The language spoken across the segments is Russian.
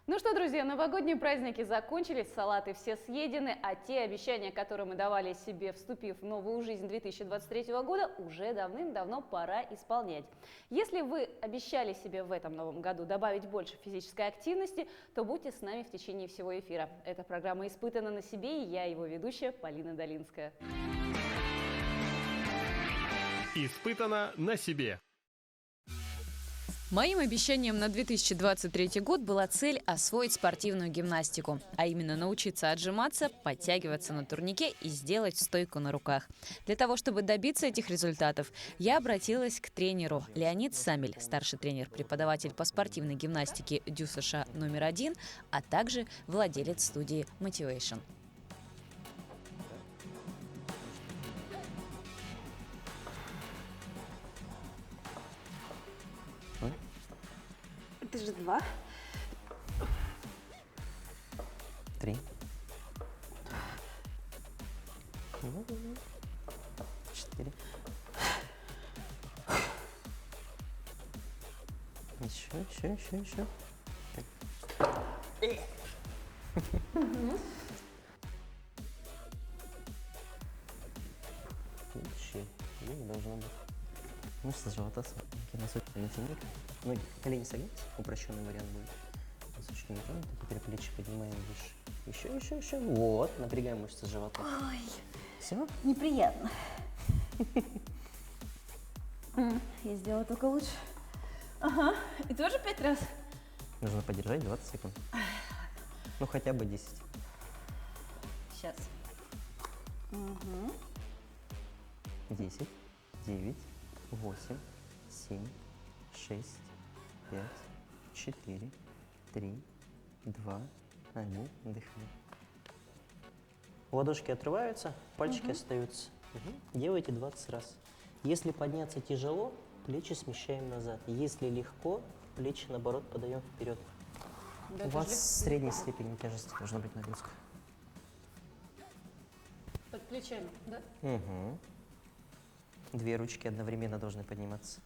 Ну что, друзья, новогодние праздники закончились, салаты все съедены, а те обещания, которые мы давали себе, вступив в новую жизнь 2023 года, уже давным-давно пора исполнять. Если вы обещали себе в этом новом году добавить больше физической активности, то будьте с нами в течение всего эфира. Эта программа «Испытана на себе», и я, его ведущая, Полина Долинская. Испытана на себе. Моим обещанием на 2023 год была цель освоить спортивную гимнастику, а именно научиться отжиматься, подтягиваться на турнике и сделать стойку на руках. Для того, чтобы добиться этих результатов, я обратилась к тренеру Леонид Самель, старший тренер, преподаватель по спортивной гимнастике ДЮСШ номер 1, а также владелец студии Motivation. Это же 2. 3. 4. Еще. Вообще, не должно быть. Мышцы живота носочки натяните. Ноги, колени согните, упрощенный вариант будет. Носочки не тронуты, теперь плечи поднимаем выше. Еще. Вот, напрягаем мышцы живота. Ой, Все? неприятно. Я сделала только лучше. Ага, и тоже 5 раз. Нужно подержать 20 секунд. Ну, хотя бы 10. Сейчас. 10, 9, 8, 7, 6, 5, 4, 3, 2, 1. Дыхание. Ладошки отрываются, пальчики остаются. Делайте 20 раз. Если подняться тяжело, плечи смещаем назад. Если легко, плечи наоборот подаем вперед. Да, У вас средней степени тяжести должна быть нагрузка. Под плечами, да? Угу. 2 ручки одновременно должны подниматься.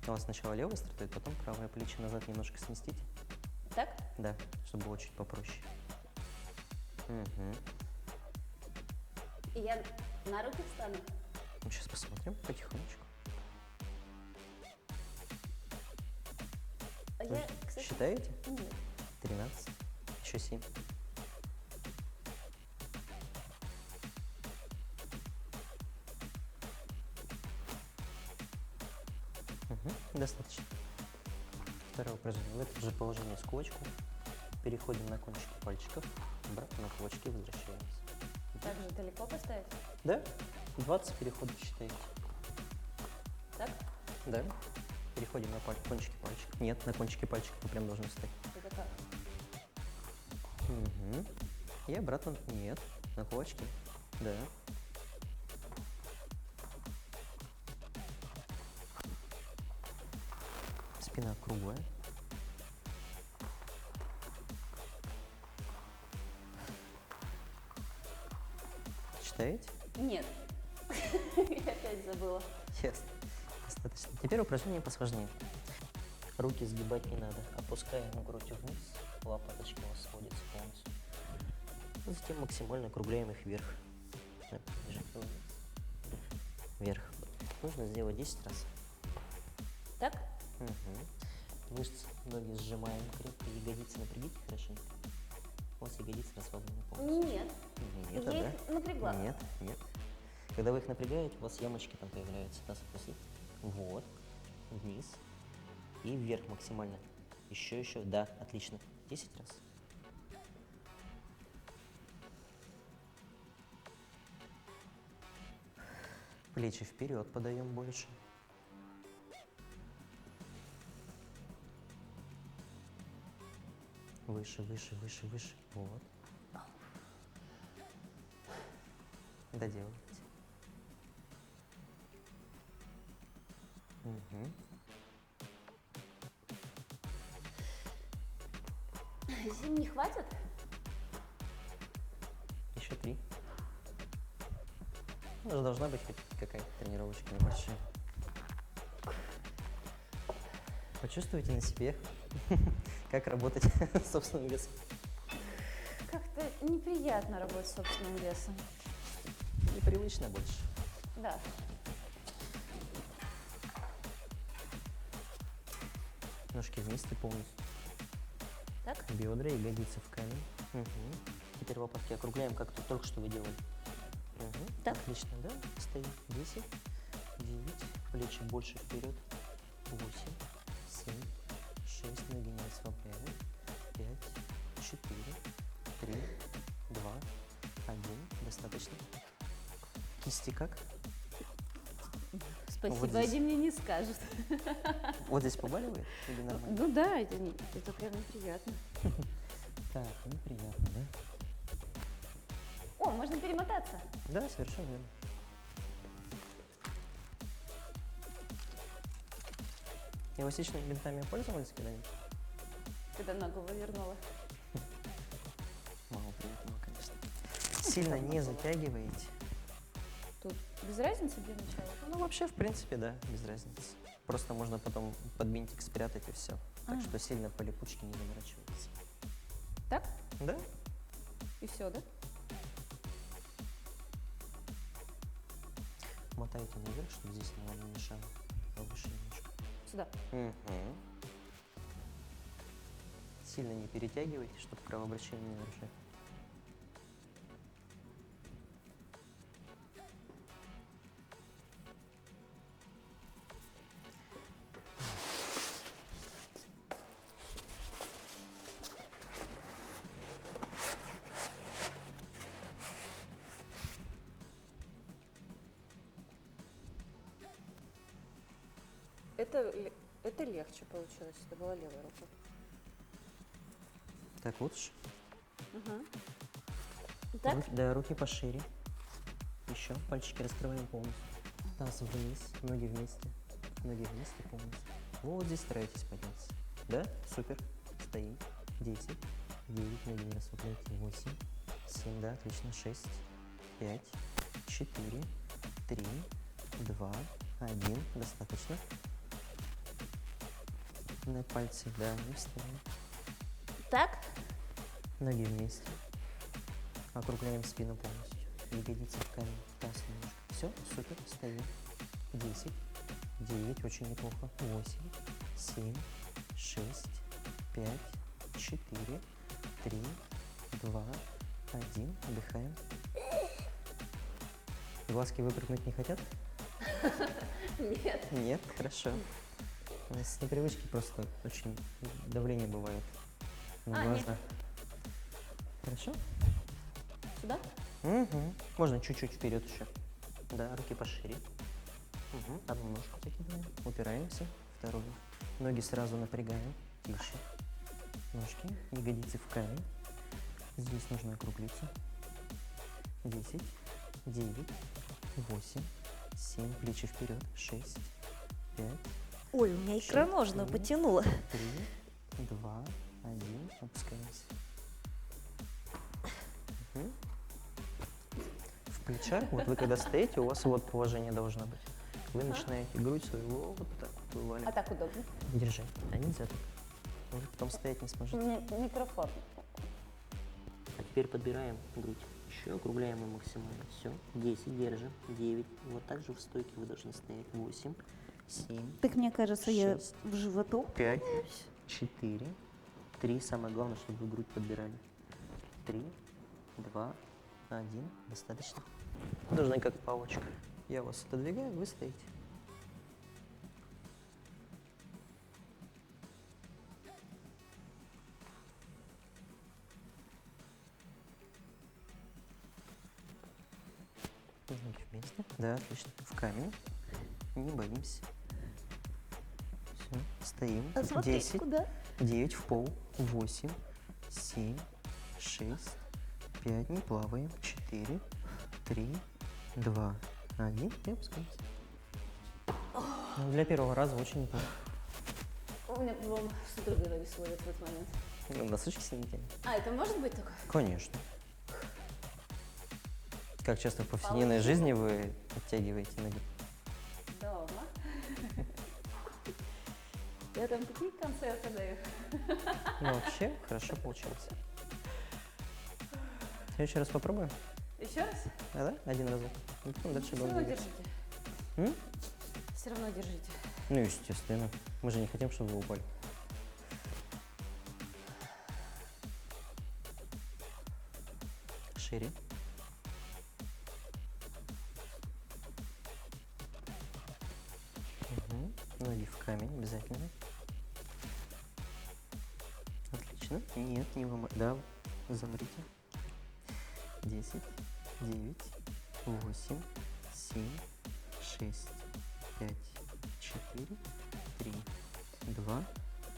У вас сначала левая стартует, потом правое плечо назад немножко сместите. Так? Да, чтобы было чуть попроще. Угу. И я на руки встану. Ну, сейчас посмотрим потихонечку. А Вы я, кстати, считаете? нет. 13, еще 7. Достаточно. Второе упражнение. В это же положение скулочку. Переходим на кончики пальчиков. Обратно на кулачки возвращаемся. Так же далеко поставить? Да? 20 переходов считаете. Так? Да. Переходим на кончики пальчиков. Нет, на кончики пальчиков вы прям должны встать. Это как? Угу. И обратно. Нет. На кулачки. Да. Спина круглая. Считаете? Нет. Я опять забыла. Ясно. Достаточно. Теперь упражнение посложнее. Руки сгибать не надо. Опускаем грудь вниз. Лопаточка у вас сходится полностью. Затем максимально округляем их вверх. Вверх. Нужно сделать 10 раз. Так? Угу. Мышцы, ноги сжимаем крепко, ягодицы напрягите хорошенько. У вас ягодицы расслаблены полностью. Нет. Нет, Я да? их напрягла. Нет. Когда вы их напрягаете, у вас ямочки там появляются. Нас отпустить. Вот. Вниз. И вверх максимально. Еще. Да, отлично. 10 раз. Плечи вперед подаем больше. Выше. Вот. Доделывайте. Угу. Зим не хватит? Еще 3. Ну, должна быть хоть какая-то тренировочка небольшая. Почувствуйте на себе, как работать с собственным весом. Как-то неприятно работать с собственным весом. Непривычно больше. Да. Ножки вместе полностью. Так? Бедра, ягодицы в камень. Мгм. Теперь лопатки округляем, как только что вы делали. Мгм. Так. Отлично, да? Стоим. 10, 9, плечи больше вперед. 8, 7, 6, ноги не расслабляем. 5, 4, 3, 2, 1. Достаточно. Кисти как? Спасибо, Вот здесь. один мне не скажет. Вот здесь побаливает или нормально? Ну да, это прям неприятно. Так, неприятно, да? О, можно перемотаться. Да, совершенно верно. Эластичными бинтами пользовались когда-нибудь? Когда ногу вывернула. Мало приятного, конечно. Сильно не затягиваете. Тут без разницы для начала? Ну, вообще, в принципе, да, без разницы. Просто можно потом под бинтик спрятать и все. Так что сильно по липучке не заворачивается. Так? Да? И все, да? Мотайте наверх, чтобы здесь вам не мешало. Повыше немножко. Сюда. Мгм. Сильно не перетягивайте, чтобы кровообращение не нарушать. Это легче получилось. Это была левая рука. Так, лучше? Так? Да, руки пошире. Еще. Пальчики раскрываем полностью. Таз вниз, ноги вместе. Ноги вместе полностью. Вот здесь старайтесь подняться. Да? Супер. Стоим. 10, 9, ноги не расслабляйте. 8, 7, да, отлично. 6, 5, 4, 3, 2, 1. Достаточно. На пальцы, да, не вставим. Так? Ноги вместе. Округляем спину полностью. Ягодицы в камень. Таз немножко. Все, супер. Стоим. 10, 9, очень неплохо. 8, 7, 6, 5, 4, 3, 2, 1. Вдыхаем. Глазки выпрыгнуть не хотят? Нет. Нет? Хорошо. У нас с непривычки просто очень давление бывает на нет. глаза. Хорошо? Сюда? Угу. Можно чуть-чуть вперед еще. Да, руки пошире. Угу. Одну ножку закидываем. Упираемся. Вторую. Ноги сразу напрягаем. Тише. Ножки. Ягодицы в камень. Здесь нужно округлиться. 10, 9, 8, 7. Плечи вперед. 6, 5. Ой, у меня икроножную потянула. 3, 2, 1. Опускаемся. Угу. В плечах, вот вы когда стоите, у вас вот положение должно быть. Вы начинаете грудь свою вот так вот А вываливать. так удобно. Держи. А нельзя так. Вы потом стоять не сможете. Микрофон. А теперь подбираем грудь. Еще округляем ее максимально. Все. 10 держим. 9. Вот так же в стойке вы должны стоять. 8, 7, Так мне кажется, я 6, в животу. 5, 4, 3. Самое главное, чтобы вы грудь подбирали. 3, 2, 1. Достаточно. Должны как палочка. Я вас отодвигаю, вы стоите. Ноги вместе. Да, отлично. В камень. Не боимся. Все. Стоим. А смотреть 10, куда? 9 в пол. 8, 7, 6, 5. Не плаваем. 4, 3, 2, 1. И опускаемся. Ну, для первого раза очень неплохо. У меня, по-моему, судорога ноги сводят в этот момент. Ну, носочки снимите. А, это может быть такое? Конечно. Как часто в повседневной жизни вы оттягиваете ноги? Дома. Я там такие концерты даю. Ну, вообще, хорошо получилось. В следующий раз попробуем? Еще раз? Да? Один разок. И потом дальше Все будем равно двигаться. держите. Все равно держите. Ну, естественно. Мы же не хотим, чтобы вы упали. Шире. Угу. Ноги в камень обязательно. Отлично. Нет, не ломай. Да, замрите. 10, 9, 8, 7, 6, 5, 4, 3, 2,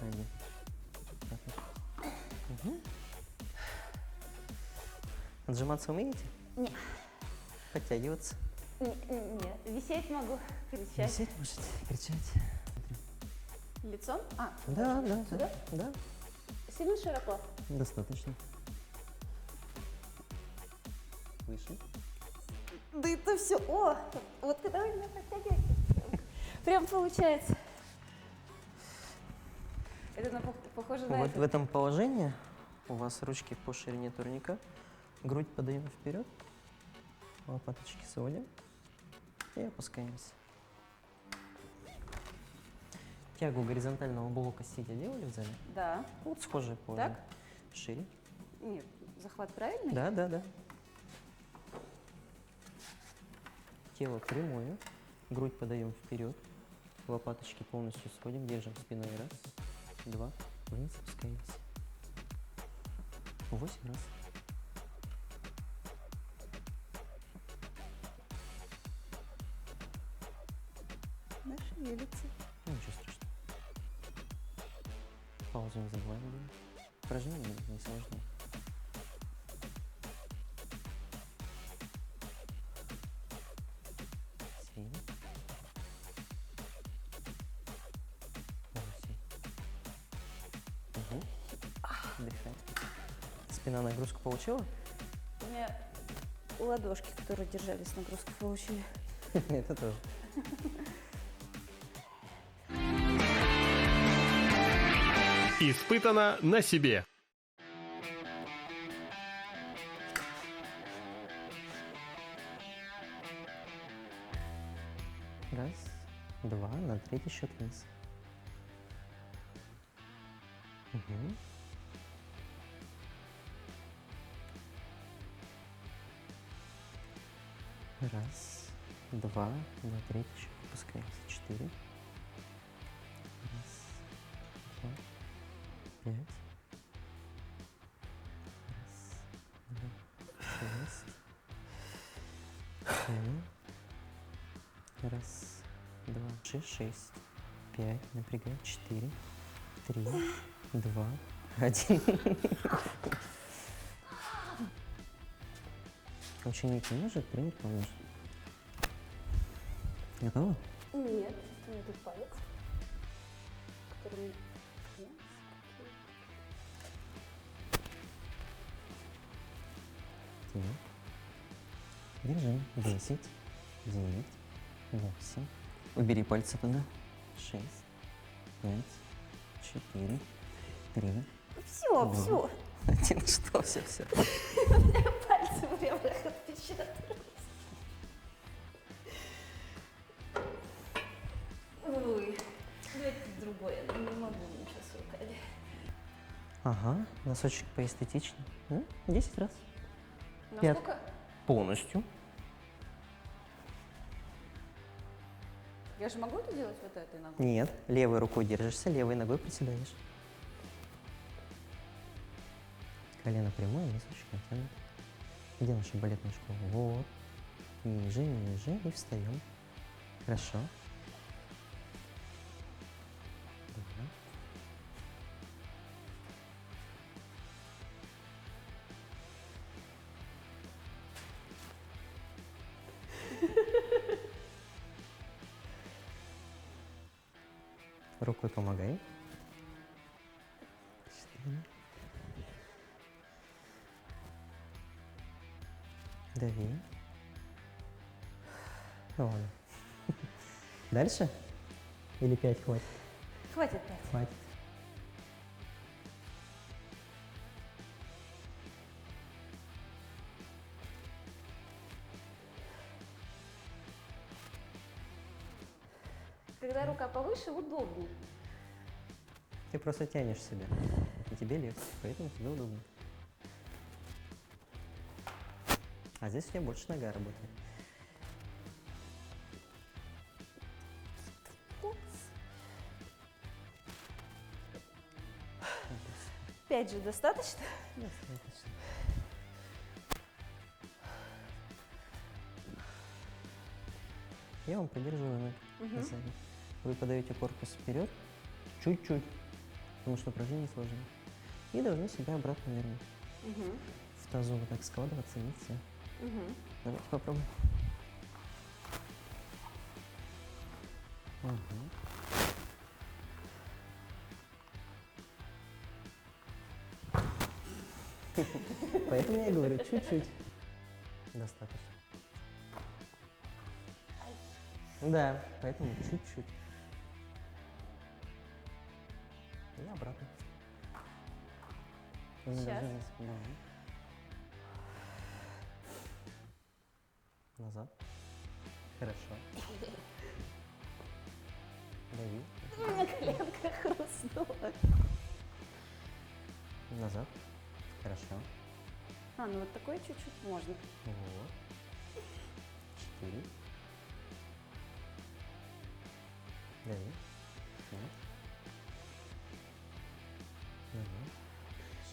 1. Угу. Отжиматься умеете? Не. Подтягиваться? Нет, висеть могу, кричать. Висеть можете, кричать. Лицом? Да, да, Сюда? да. Сильно широко? Достаточно. Выше. Да это все. О, вот когда вы меня подтягиваете, прям получается. Это похоже на Вот это. в этом положении у вас ручки по ширине турника, грудь подаем вперед, лопаточки сводим и опускаемся. Тягу горизонтального блока сидя делали в зале? Да. Вот схожее положение. Так? Шире. Нет, захват правильный? Да, да, да. Тело прямое, грудь подаем вперед, лопаточки полностью сводим, держим спиной. Раз, два, вниз опускаемся. 8 раз. Шевелится. Ну, ничего страшного. Паузу не забываем делать. Упражнение не сложно. Семь. 8. Угу. Отдыхаем. Спина нагрузку получила? У меня ладошки, которые держались, нагрузку получили. Это тоже. Испытано на себе. Раз, два, на третий счет вниз. Угу. Раз, два, на третий счет опускаемся. 4. Раз, два, 5. Раз, два, 6. 7. Раз, два, 6. 5. Напрягаем. 4, 3, 2, 1. Ученик не может принять помощь. Готово? Нет, у меня тут палец, который... Держим. 10, 9, 8. Убери пальцы туда. 6, 5, 4, 3. Все, Два. все. 1. Что? Все. Пальцы в ребрах отпечатались. Ой, давайте другое, я не могу ничего с руками. Ага, носочек поэстетичнее. 10 раз. Пят. Насколько? Полностью. Я же могу это делать вот этой ногой? Нет, левой рукой держишься, левой ногой приседаешь. Колено прямое, носочек натянут. Где наша балетная школа? Вот. Ниже, ниже и встаем. Хорошо. Да. Рукой помогай. 4. Дави. Ну ладно. Дальше? Или 5 хватит? Хватит 5. Хватит. Когда рука повыше, удобнее. Ты просто тянешь себя. И тебе легче, поэтому тебе удобно. А здесь у тебя больше нога работает. Пять же достаточно? Достаточно. Я вам поддерживаю ноги сзади. Вы подаете корпус вперед, чуть-чуть, потому что упражнение сложное. И должны себя обратно вернуть. В тазу вот так складываться, видите? Давайте попробуем. Поэтому я говорю, чуть-чуть. Достаточно. Да, поэтому чуть-чуть. И обратно. Сейчас. Назад. Хорошо. Дави. У меня коленка хрустнула. Назад. Хорошо. А, ну вот такое чуть-чуть можно. Вот. 4. Дави. 5.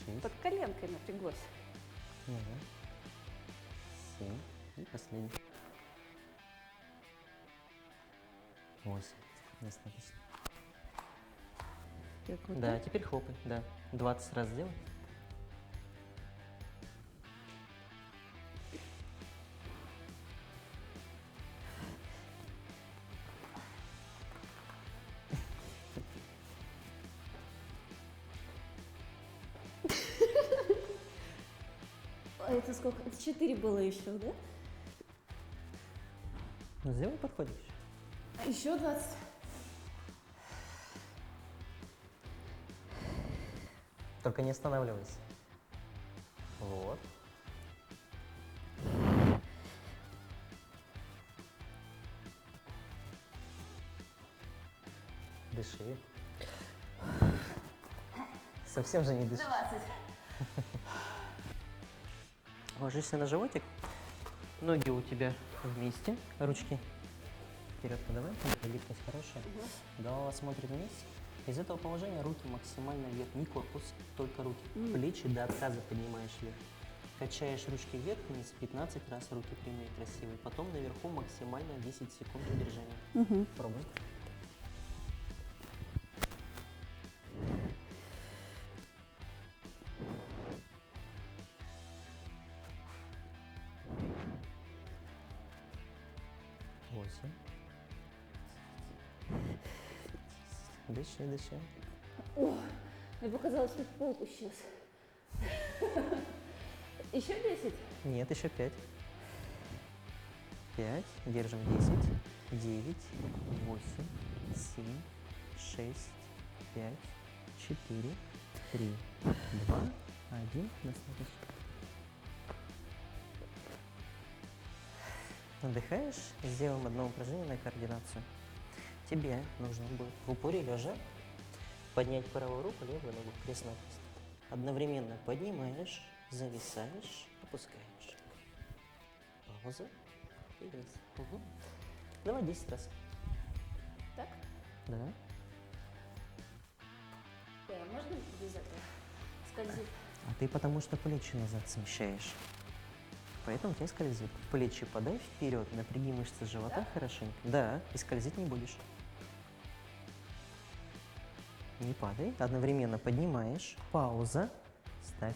6. Под коленкой напряглось. 7. И последний. 8. Достаточно. Так, вот Да, так. теперь хлопай. Да. 20 раз сделай. А это сколько? Это 4 было еще, да? Ну, сделай подходящий. А еще 20. Только не останавливайся. Вот. Дыши. Совсем же не дышишь. 20. Ложишься на животик. Ноги у тебя вместе. Ручки вперед подавай. Гибкость хорошая. Голова смотрит вниз. Из этого положения руки максимально вверх. Не корпус, только руки. Плечи до отказа поднимаешь вверх. Качаешь ручки вверх-вниз 15 раз. Руки прямые, красивые. Потом наверху максимально 10 секунд удержания. Пробуй. Восемь. Дыши, дыши. О, мне показалось, что пол исчез. Еще 10? Нет, еще 5. 5. Держим 10. 9. 8. 7. 6. 5. 4. 3. 2. 1. Достаточно. Отдыхаешь, сделаем одно упражнение на координацию. Тебе нужно будет в упоре лежа поднять правую руку, левую ногу, крест-накрест. Одновременно поднимаешь, зависаешь, опускаешь. Пауза и вниз. Угу. Давай 10 раз. Так? Да. Да, можно без этого? Скользит. А ты потому что плечи назад смещаешь. Поэтому тебе скользит. Плечи подай вперед, напряги мышцы живота хорошенько. Да, и скользить не будешь. Не падай. Одновременно поднимаешь. Пауза. Ставь.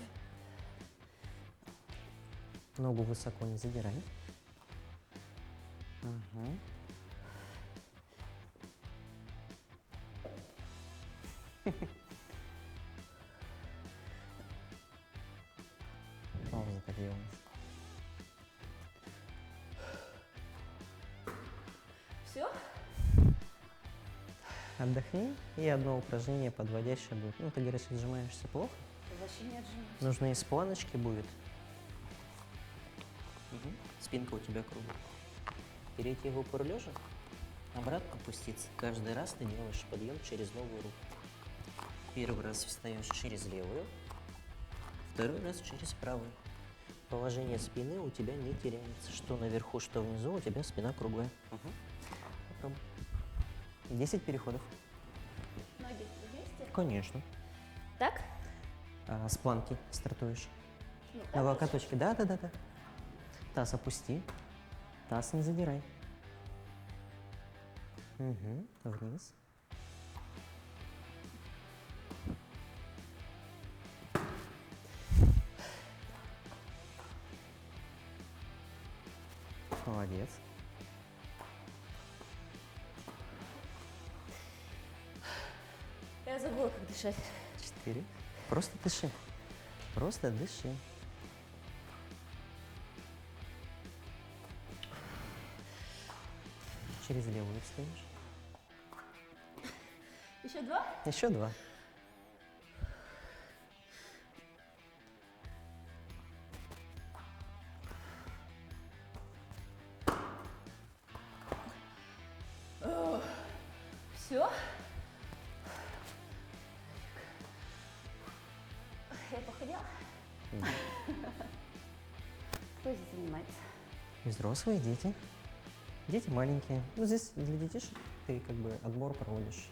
Ногу высоко не задирай. Угу. Пауза так делалась. Все? Отдохни, и одно упражнение подводящее будет. Ну, ты говоришь, отжимаешься плохо. Вообще не отжимаюсь. Нужны из планочки будет. Спинка у тебя круглая. Перейти в упор лежа, обратно опуститься. Каждый раз ты делаешь подъем через новую руку. Первый раз встаешь через левую, второй раз через правую. Положение спины у тебя не теряется. Что наверху, что внизу, у тебя спина круглая. Попробуй. 10 переходов. Ноги вместе? Конечно. Так? С планки стартуешь. Ну, На локоточке. Да. Таз опусти. Таз не задирай. Вниз. Молодец. Я забыла, как дышать. 4. Просто дыши. Просто дыши. Через левую встаешь. Еще 2? Еще 2. Все? Я похудела? Кто здесь занимается? Взрослые дети. Дети маленькие. Ну, здесь для детишек ты как бы отбор проводишь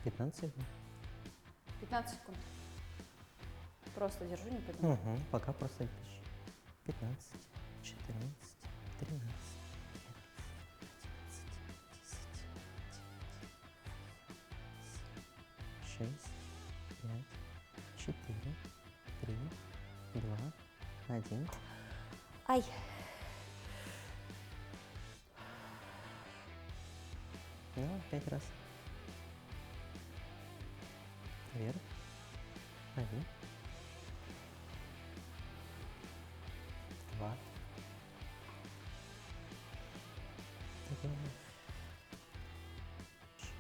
15 секунд. 15 секунд. Просто держу, не поднимаю. Пока просто дышишь. 15, 14, 13, 6, 5, 4, 3, 2, 1. Ай. Ну, 5 раз. Вверх. 1. 2.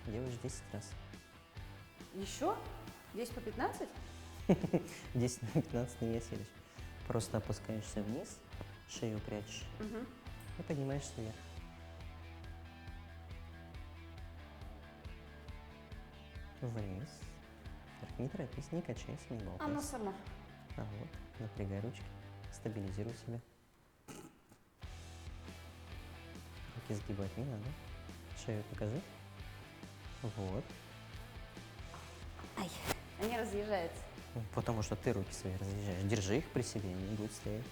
Делаешь 10 раз. Еще? Здесь по 15? 10 на 15 не веселишь. Просто опускаешься вниз, шею прячешь и поднимаешься вверх. Вниз. Так, не торопись, не качайся, не болтайся. Она сама. А вот, напрягай ручки, стабилизируй себя. Руки сгибать не надо. Шею покажи. Вот. Ай, они разъезжаются. Потому что ты руки свои разъезжаешь. Держи их при себе, они будут стоять.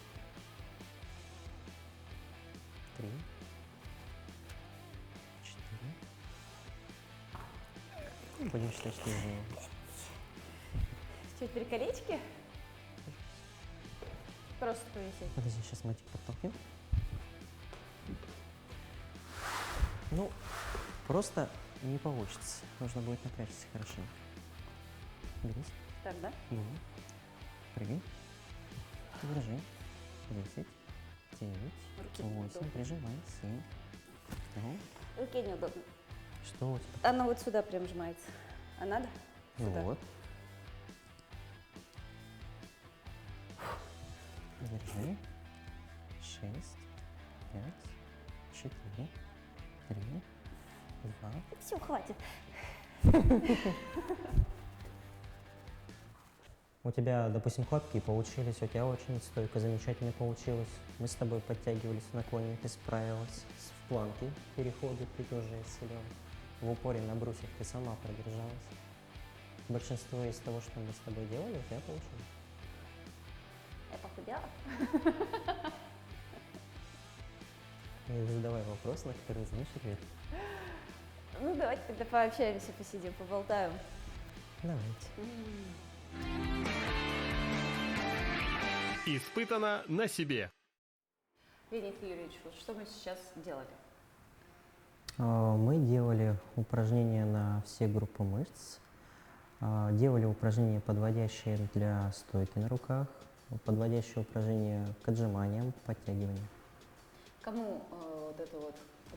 3, 4. Будем считать, что уже... Что, теперь колечки? Просто повисеть. Подожди, сейчас мотик подтолкнем. Ну, просто не получится. Нужно будет напрячься хорошенько. Берись. Так, да? Прыгай. Держи. 10, 9, Руки 8, неудобно. прижимай, 7. Ну, Руке неудобно. что у тебя? Она вот сюда прям сжимается. А надо? Сюда. Вот. Держи. 6, 5, 4, 3, 2. Все, хватит. У тебя, допустим, хлопки получились, у тебя очень стойко замечательно получилось. Мы с тобой подтягивались в наклоне, ты справилась. В планке переходы ты тоже исцелила. В упоре на брусьях ты сама продержалась. Большинство из того, что мы с тобой делали, у тебя получилось. Я похудела? И задавай вопрос, на который знаешь ответ. Ну, давайте тогда пообщаемся, посидим, поболтаем. Давайте. Испытано на себе. Леонид Юрьевич, вот что мы сейчас делали? Мы делали упражнения на все группы мышц. Делали упражнения, подводящие для стойки на руках, подводящие упражнения к отжиманиям, подтягиваниям. Кому вот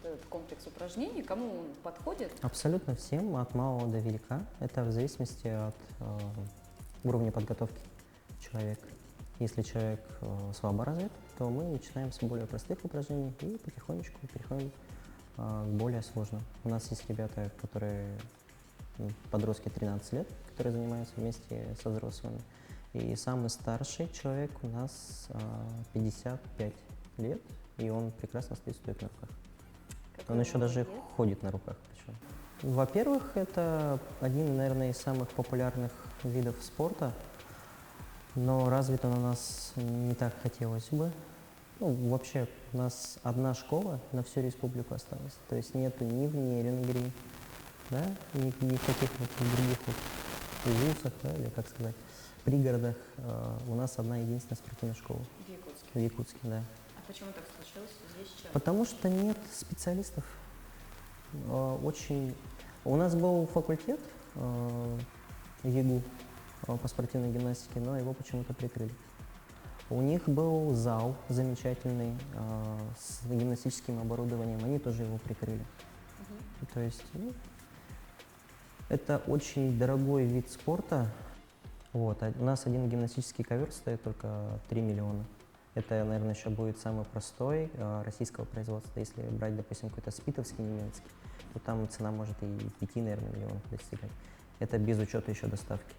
этот комплекс упражнений? Кому он подходит? Абсолютно всем, от малого до велика. Это в зависимости от уровня подготовки человека. Если человек слабо развит, то мы начинаем с более простых упражнений и потихонечку переходим к более сложным. У нас есть ребята, которые подростки 13 лет, которые занимаются вместе со взрослыми. И самый старший человек у нас 55 лет, и он прекрасно стоит на руках. Он еще даже ходит на руках. Причем. Во-первых, это один, наверное, из самых популярных видов спорта, но развит он у нас не так хотелось бы. Ну, вообще, у нас одна школа на всю республику осталась. То есть нету ни в Нерюнгри, да, ни в каких вот других вот вузах, да, или как сказать, пригородах. У нас одна единственная спортивная школа. В Якутске. В Якутске, да. А почему так случилось? Здесь чем? Потому что нет специалистов. Очень... У нас был факультет ЕГУ по спортивной гимнастике, но его почему-то прикрыли. У них был зал замечательный с гимнастическим оборудованием, они тоже его прикрыли. То есть это очень дорогой вид спорта. Вот. У нас один гимнастический ковер стоит только 3 миллиона. Это, наверное, еще будет самый простой российского производства. Если брать, допустим, какой-то спитовский немецкий, то там цена может и 5, наверное, миллионов достигать. Это без учета еще доставки.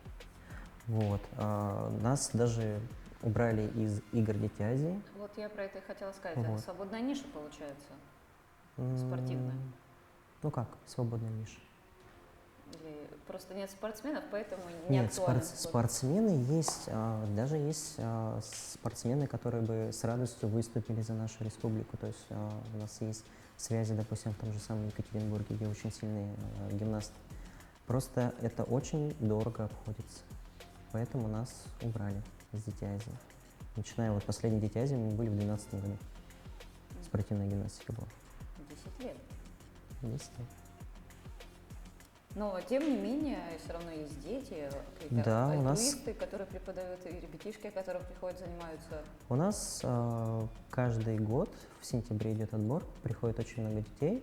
Вот. Нас даже убрали из игр Дети Азии. Вот я про это и хотела сказать. Вот. Свободная ниша получается? Спортивная? Ну как, свободная ниша? Или просто нет спортсменов, поэтому не Нет, актуально? спортсмены есть, даже есть спортсмены, которые бы с радостью выступили за нашу республику. То есть у нас есть связи, допустим, в том же самом Екатеринбурге, где очень сильные гимнасты. Просто это очень дорого обходится, поэтому нас убрали из Дети Азии. Начиная вот последний Дети Азии мы были в 2012 году. Спортивная гимнастика была. 10 лет. 10 лет. Но, тем не менее, все равно есть дети, какие-то Да, у нас- альтруисты, которые преподают, и ребятишки, которые приходят, занимаются. У нас каждый год в сентябре идет отбор, приходит очень много детей,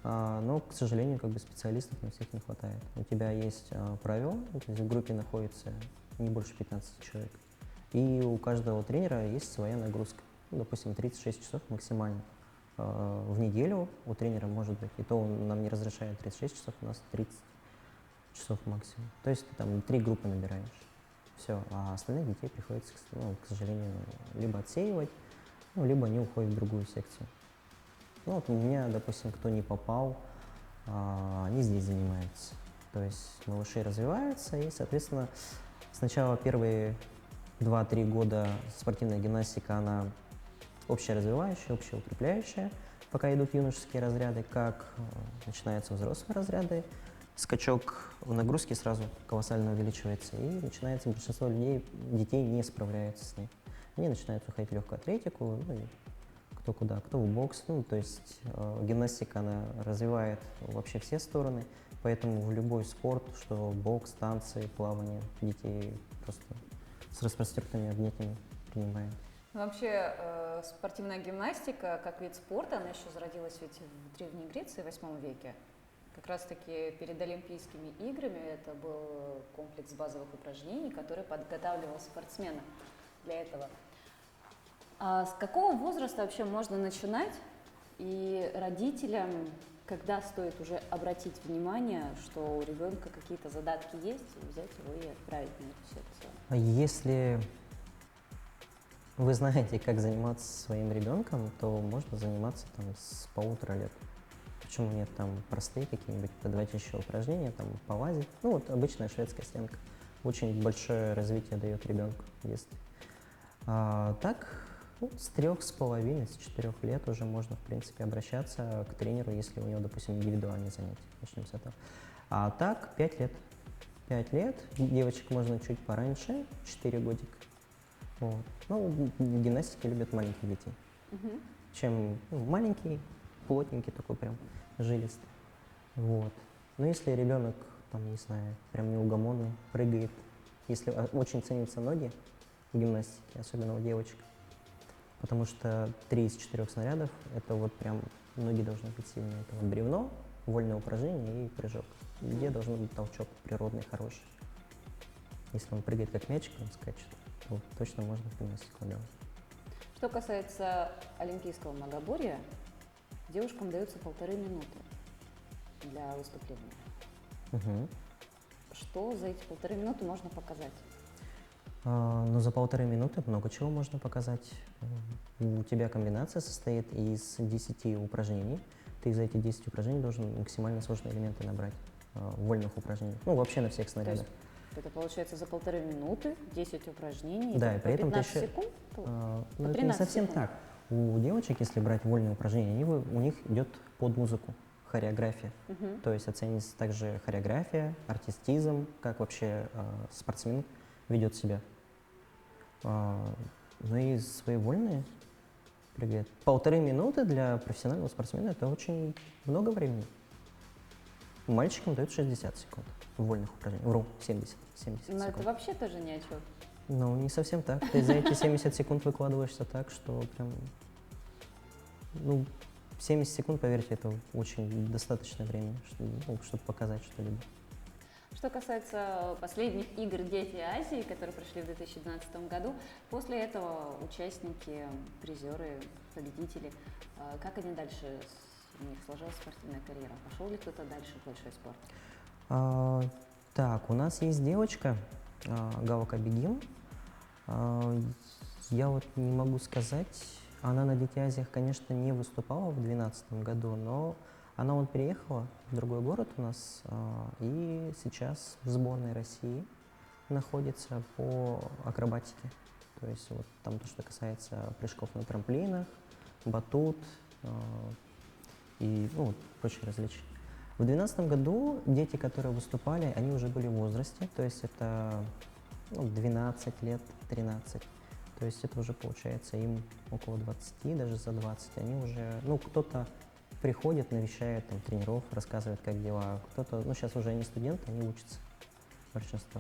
но, к сожалению, как бы специалистов на всех не хватает. У тебя есть правила, то есть в группе находится не больше 15 человек, и у каждого тренера есть своя нагрузка. Ну, допустим, 36 часов максимально. В неделю у тренера может быть, и то он нам не разрешает 36 часов, у нас 30 часов максимум. То есть ты там 3 группы набираешь. Все, а остальных детей приходится, ну, к сожалению, либо отсеивать, ну, либо они уходят в другую секцию. Ну, вот у меня, допустим, кто не попал, они здесь занимаются. То есть малыши развиваются, и, соответственно, сначала первые 2-3 года спортивная гимнастика, она общеразвивающая, общеукрепляющая, пока идут юношеские разряды, как начинаются взрослые разряды, скачок в нагрузке сразу колоссально увеличивается, и начинается большинство детей не справляются с ним. Они начинают уходить в легкую атлетику, ну, и кто куда, кто в бокс. Ну, то есть гимнастика, она развивает вообще все стороны, поэтому в любой спорт, что бокс, танцы, плавание, детей просто с распростертыми объятиями принимаем. Вообще, спортивная гимнастика, как вид спорта, она еще зародилась ведь в Древней Греции в 8 веке. Как раз-таки перед Олимпийскими играми это был комплекс базовых упражнений, который подготавливал спортсмена для этого. А с какого возраста вообще можно начинать? И родителям, когда стоит уже обратить внимание, что у ребенка какие-то задатки есть, взять его и отправить на эту секцию? Если вы знаете, как заниматься своим ребенком, то можно заниматься там с 1,5 лет. Почему нет? Там простые какие-нибудь подводящие упражнения, там полазить. Ну вот обычная шведская стенка. Очень большое развитие дает ребенку в детстве. Так, ну, с 3,5, с 4 лет уже можно, в принципе, обращаться к тренеру, если у него, допустим, индивидуальные занятия. Начнем с этого. А так, 5 лет. 5 лет. Девочек можно чуть пораньше, 4 годика. Вот. Ну, в гимнастике любят маленьких детей. Чем маленький, плотненький такой прям, жилистый. Вот. Но если ребенок, там, не знаю, прям неугомонный, прыгает, если очень ценятся ноги в гимнастике, особенно у девочек, потому что 3 из 4 снарядов — это вот прям ноги должны быть сильные. Это вот бревно, вольное упражнение и прыжок. Где должен быть толчок природный, хороший. Если он прыгает как мячик, он скачет, то точно можно в гимнастику давать. Что касается олимпийского многоборья, девушкам дается 1,5 минуты для выступления. Мгм. Что за эти 1,5 минуты можно показать? Но за 1,5 минуты много чего можно показать. У тебя комбинация состоит из 10 упражнений. Ты за эти 10 упражнений должен максимально сложные элементы набрать вольных упражнений. Ну, вообще на всех снарядах. Это получается за 1,5 минуты 10 упражнений, Да, это и при этом по ты 15 еще... секунд? Ну, это не 13 совсем секунд. так. У девочек, если брать вольные упражнения, у них идет под музыку хореография. Мгм. То есть оценится также хореография, артистизм, как вообще спортсмен ведет себя. Ну и свои вольные прыгает. 1,5 минуты для профессионального спортсмена — это очень много времени. Мальчикам дают 60 секунд вольных упражнений. Вру, 70 Но это секунд. вообще тоже ни о чем. Ну, не совсем так. Ты за эти 70 секунд выкладываешься так, что прям... Ну, 70 секунд, поверьте, это очень достаточное время, чтобы показать что-либо. Что касается последних игр «Дети Азии», которые прошли в 2012 году, после этого участники, призеры, победители, как они дальше, у них сложилась спортивная карьера? Пошел ли кто-то дальше в большой спорт? Так, у нас есть девочка, Галка Бегим. Я вот не могу сказать, она на Дети Азиях, конечно, не выступала в 2012 году, но она вот переехала в другой город у нас и сейчас в сборной России находится по акробатике. То есть вот там то, что касается прыжков на трамплинах, батут и ну, прочие различия. В 2012 году дети, которые выступали, они уже были в возрасте, то есть это 12 лет, 13. То есть это уже получается им около 20, даже за 20. Они уже, кто-то приходит, навещает там, тренеров, рассказывает, как дела. Кто-то, сейчас уже они студенты, они учатся, большинство.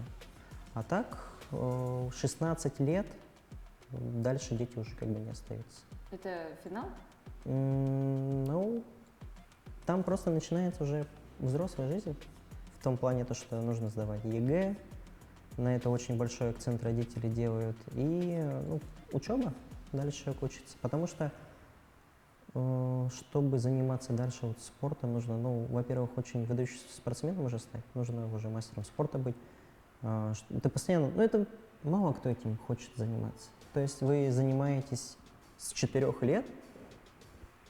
А так, 16 лет, дальше дети уже как бы не остаются. Это финал? Там просто начинается уже взрослая жизнь, в том плане, что нужно сдавать ЕГЭ, на это очень большой акцент родители делают, и учеба, дальше человек учится, потому что, чтобы заниматься дальше спортом, нужно, во-первых, очень выдающимся спортсменом уже стать, нужно уже мастером спорта быть, ты постоянно, это мало кто этим хочет заниматься, то есть вы занимаетесь с 4 лет,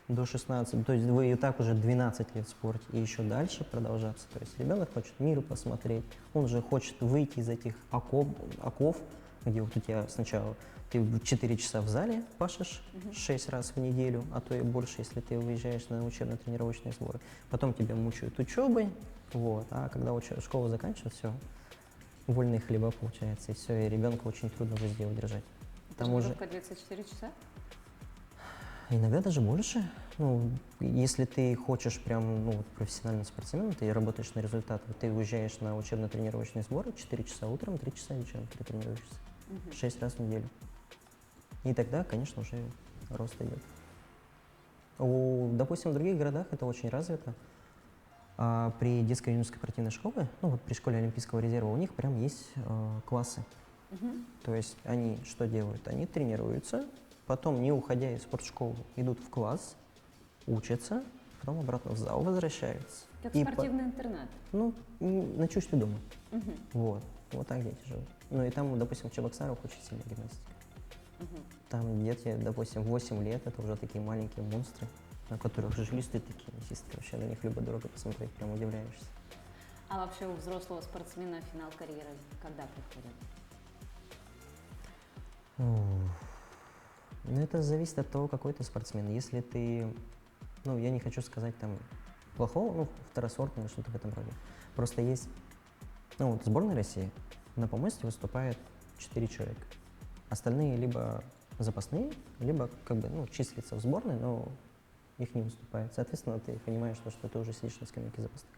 до 16, то есть вы и так уже 12 лет в спорте, и еще дальше продолжаться. То есть ребенок хочет мир посмотреть, он же хочет выйти из этих оков, где вот у тебя сначала ты 4 часа в зале пашешь 6 раз в неделю, а то и больше, если ты выезжаешь на учебно-тренировочные сборы. Потом тебя мучают учебой, а когда школа заканчивается, все, вольные хлеба получается, и все, и ребенка очень трудно везде удержать. Тренировка длится 4 часа? Иногда даже больше. Если ты хочешь прям профессиональным спортсменом, ты работаешь на результат, ты уезжаешь на учебно-тренировочные сборы 4 часа утром, 3 часа вечером ты тренируешься. 6 раз в неделю. И тогда, конечно, уже рост идет. Допустим, в других городах это очень развито. А при детской юношеской спортивной школе, при школе Олимпийского резерва, у них прям есть классы. То есть они что делают? Они тренируются, потом, не уходя из спортшколы, идут в класс, учатся, потом обратно в зал возвращаются. Как спортивный интернат. Ночуешь ты дома. Вот так дети живут. И там, допустим, в Чебоксарах очень сильная гимнастика. Там дети, допустим, 8 лет, это уже такие маленькие монстры, на которых жилисты такие мясистые. Вообще на них любо дорого посмотреть, прям удивляешься. А вообще у взрослого спортсмена финал карьеры когда приходит? Это зависит от того, какой ты спортсмен. Если ты, я не хочу сказать там плохого, второсортного или что-то в этом роде. Просто есть, сборная России на помосте выступает 4 человека. Остальные либо запасные, либо числятся в сборной, но их не выступает. Соответственно, ты понимаешь, что ты уже сидишь на скамейке запасных.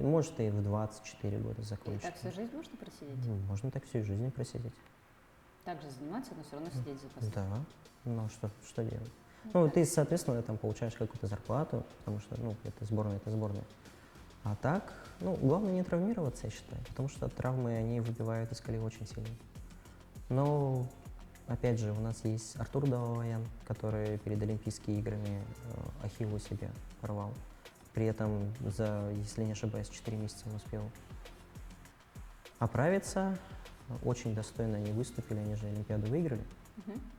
Может, ты в 24 года закончить. И так всю жизнь можно просидеть? Можно так всю жизнь просидеть. Так же заниматься, но все равно сидеть запасных? Да, что делать? Ну, ты, соответственно, там получаешь какую-то зарплату, потому что, ну, это сборная, это сборная. А так, ну, главное не травмироваться, я считаю, потому что травмы, они выбивают из колеи очень сильно. Но, опять же, у нас есть Артур Далавоян, который перед Олимпийскими играми ахилл у себя порвал. При этом за, если не ошибаюсь, 4 месяца он успел оправиться. Очень достойно они выступили, они же Олимпиаду выиграли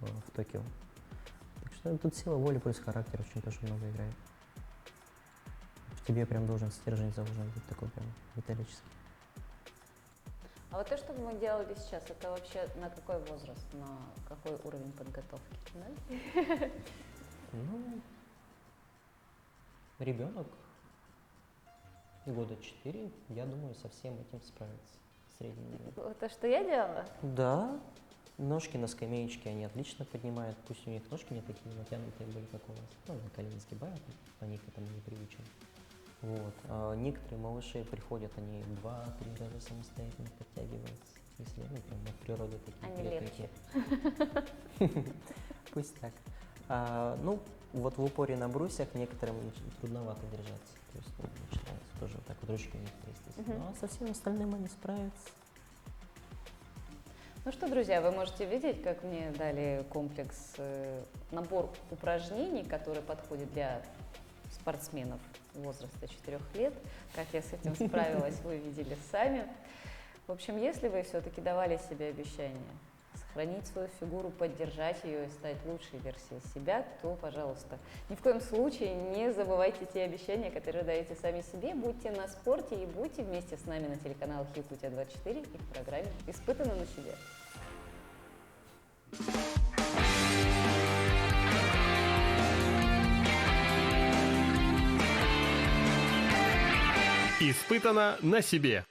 в Токио. Так что тут сила воли плюс характер очень тоже много играет. В тебе прям должен стержень заложен быть такой прям металлический. А вот то, что мы делали сейчас, это вообще на какой возраст, на какой уровень подготовки? Да? Ну, ребенок года 4, я думаю, со всем этим справится. Средний. Вот то, что я делала? Да, ножки на скамеечке они отлично поднимают, пусть у них ножки не такие натянутые были, как у вас. Ну, колени сгибают, они к этому не привычны. Вот. А некоторые малыши приходят, они 2-3 раза самостоятельно подтягиваются, если, ну, прям от природы такие. Они легче. Пусть так. Ну, вот в упоре на брусьях некоторым трудновато держаться. То есть, ну, начинается тоже вот так вот ручки у них трястись. Ну, а со всем остальным они справятся. Ну что, друзья, вы можете видеть, как мне дали комплекс, набор упражнений, который подходит для спортсменов возраста 4 лет. Как я с этим справилась, вы видели сами. В общем, если вы все-таки давали себе обещание сохранить свою фигуру, поддержать ее и стать лучшей версией себя, то, пожалуйста, ни в коем случае не забывайте те обещания, которые даете сами себе. Будьте на спорте и будьте вместе с нами на телеканалах Якутия-24 и в программе «Испытано на себе». Испытано на себе.